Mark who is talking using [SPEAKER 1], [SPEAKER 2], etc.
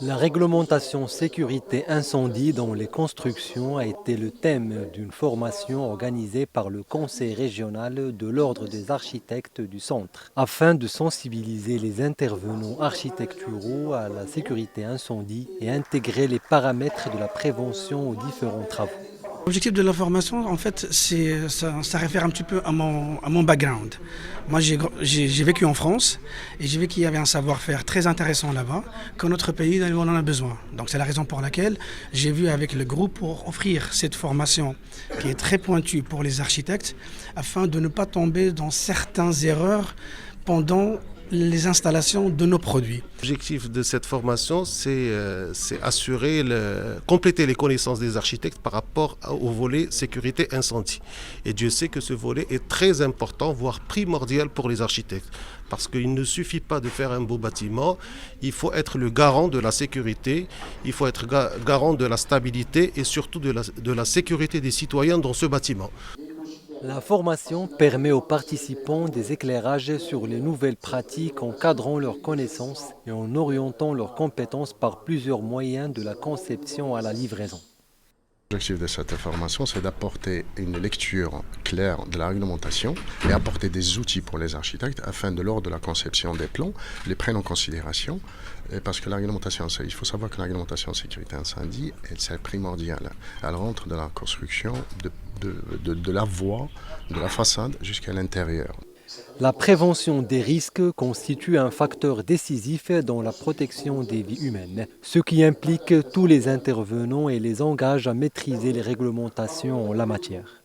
[SPEAKER 1] La réglementation sécurité incendie dans les constructions a été le thème d'une formation organisée par le Conseil régional de l'Ordre des architectes du centre, afin de sensibiliser les intervenants architecturaux à la sécurité incendie et intégrer les paramètres de la prévention aux différents travaux.
[SPEAKER 2] L'objectif de la formation, en fait, ça réfère un petit peu à mon background. Moi, j'ai vécu en France et j'ai vu qu'il y avait un savoir-faire très intéressant là-bas, que notre pays on en a besoin. Donc, c'est la raison pour laquelle j'ai vu avec le groupe pour offrir cette formation qui est très pointue pour les architectes, afin de ne pas tomber dans certaines erreurs pendant les installations de nos produits.
[SPEAKER 3] L'objectif de cette formation, c'est compléter les connaissances des architectes par rapport au volet sécurité incendie. Et Dieu sait que ce volet est très important, voire primordial pour les architectes. Parce qu'il ne suffit pas de faire un beau bâtiment, il faut être le garant de la sécurité, il faut être garant de la stabilité et surtout de la sécurité des citoyens dans ce bâtiment.
[SPEAKER 1] La formation permet aux participants des éclairages sur les nouvelles pratiques en cadrant leurs connaissances et en orientant leurs compétences par plusieurs moyens de la conception à la livraison.
[SPEAKER 4] L'objectif de cette formation, c'est d'apporter une lecture claire de la réglementation et apporter des outils pour les architectes afin de, lors de la conception des plans, les prennent en considération. Et parce que la réglementation, il faut savoir que la réglementation sécurité incendie, c'est primordial. Elle rentre dans la construction de la voie, de la façade jusqu'à l'intérieur.
[SPEAKER 1] La prévention des risques constitue un facteur décisif dans la protection des vies humaines, ce qui implique tous les intervenants et les engage à maîtriser les réglementations en la matière.